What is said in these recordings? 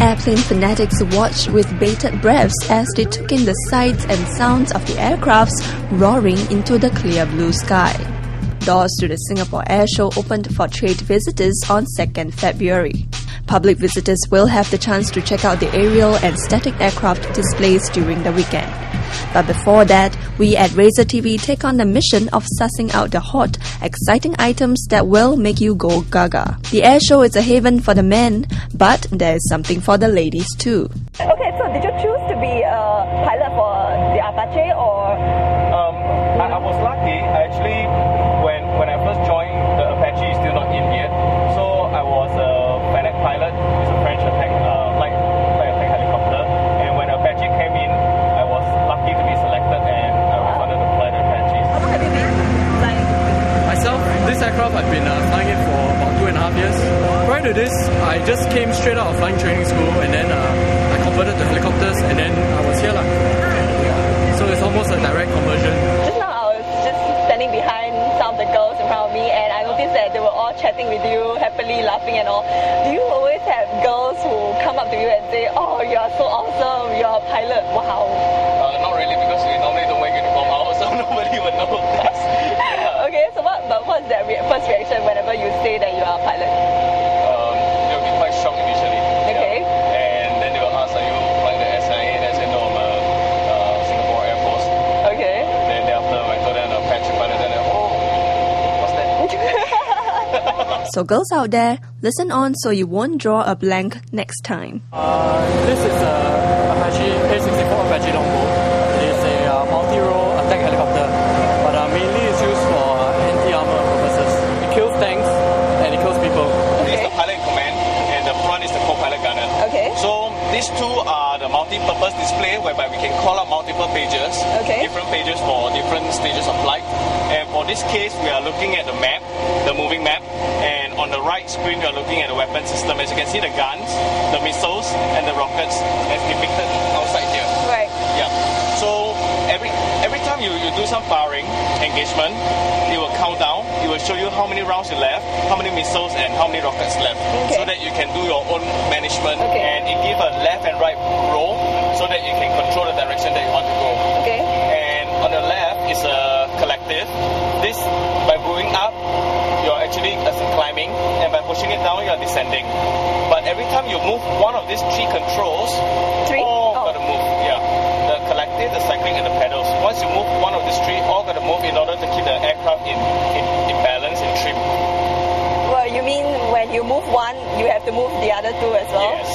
Airplane fanatics watched with bated breaths as they took in the sights and sounds of the aircrafts roaring into the clear blue sky. Doors to the Singapore Airshow opened for trade visitors on 2nd February. Public visitors will have the chance to check out the aerial and static aircraft displays during the weekend. But before that, we at RazorTV take on the mission of sussing out the hot, exciting items that will make you go gaga. The airshow is a haven for the men, but there's something for the ladies too. Okay, so did you choose to be a pilot for the Apache or? I was lucky. Actually, when I first joined, the Apache is still not in yet. So I was a Fennec pilot. It's a French attack helicopter. And when Apache came in, I was lucky to be selected, and I was wanted to fly the Apaches. How long have you been flying? Myself, this aircraft I've been flying it for about 2.5 years. Prior to this, I just came straight out of flying training school, and then I converted to helicopters, and then I was here. So it's almost a direct conversion. Just now I was just standing behind some of the girls in front of me, and I noticed that they were all chatting with you, happily laughing and all. Do you always have girls who come up to you and say, "Oh, you are so awesome, you are a pilot, wow"? Not really, because we normally don't wear uniform out, so nobody would know. Okay, so what's their first reaction whenever you say that you are a pilot? They'll be quite shocked initially. Okay. Yeah. And then they will ask, "Are you flying the SIA?" And I said, "No, I'm a Singapore Air Force." Okay. Then after I told them I'm a Apache pilot, then they're, "Oh, what's that?" So girls out there, listen on so you won't draw a blank next time. This is a Apache A64 Apache Longbow. It is a multi-role attack helicopter, but mainly it's used for anti-armor purposes. It kills tanks and it kills people. This is the pilot in command, and the front is the co-pilot gunner. Okay. So these two are the multi-purpose display, whereby we can call out multiple pages, different pages for different stages of flight. And for this case, we are looking at the map, the moving map, and on the right screen, we are looking at the weapon system. As you can see, the guns, the missiles, and the rockets as depicted outside here. Right. Yeah. So every time you do some firing engagement, it will count down. It will show you how many rounds you left, how many missiles, and how many rockets left, so that you can do your own management. And it gives a left and right roll, so that you can control the direction that you want to go. Okay. And on the left is a collective. This, by going up, you're actually climbing, and by pushing it down, you're descending. But every time you move one of these three controls, all got to move. Yeah. The collective, the cycling, and the pedals. Once you move one of these three, all got to move in order to keep the aircraft in balance, in trim. Well, you mean when you move one, you have to move the other two as well? Yes.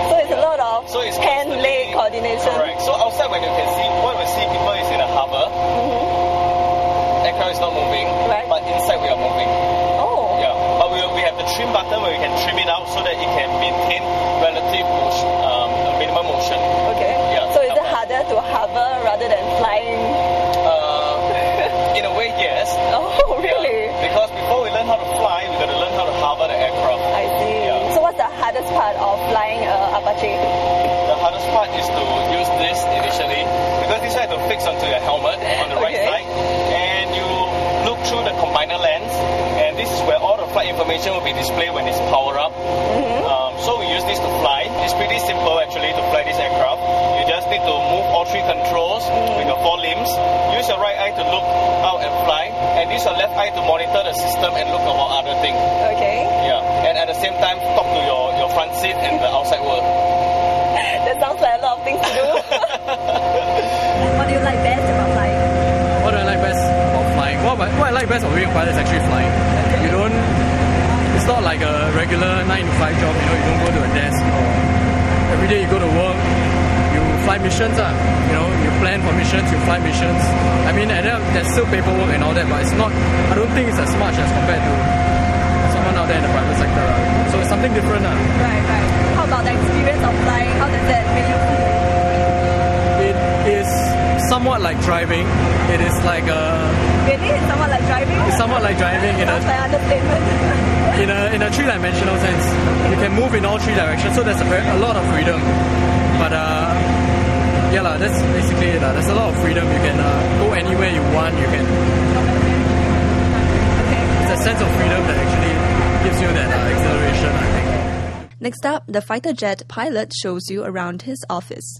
So it's a lot of hand-leg coordination. Correct. So outside, when you can see, what we see people is in a harbor. Aircraft is not moving, but inside we are moving. Oh. Yeah. But we have the trim button where we can trim it out so that it can maintain relative motion, minimum motion. Okay. Yeah. So is it harder to hover rather than flying? In a way, yes. Oh, really? Yeah. Because before we learn how to fly, we got to learn how to hover the aircraft. I see. Yeah. So what's the hardest part of flying Apache? The hardest part is to use this initially, because this you have to fix onto your helmet on the right side, and you look through the combiner lens, and this is where all the flight information will be displayed when it's power up. So we use this to fly. It's pretty simple actually to fly this aircraft. You just need to move all three controls with your four limbs. Use your right eye to look out and fly, and use your left eye to monitor the system and look about other things. Okay. Yeah, and at the same time talk to your front seat and the outside world. That sounds like a lot of things to do. What do you like best about flying? What do I like best about flying? What I like best about being a pilot is actually flying. It's not like a regular 9-to-5 job, you don't go to a desk, or every day you go to work, you fly missions, you plan for missions, you fly missions. I mean, and then there's still paperwork and all that, but it's not, I don't think it's as much as compared to someone out there in the private sector. So it's something different. Right. How about the experience of flying? How does that make you feel? It is somewhat like driving. It is like Really? It's somewhat like driving? It's somewhat like driving in a three-dimensional sense. You can move in all three directions, so there's a lot of freedom. But that's basically it. There's a lot of freedom. You can go anywhere you want. You can. It's a sense of freedom that actually gives you that exhilaration, I think. Next up, the fighter jet pilot shows you around his office.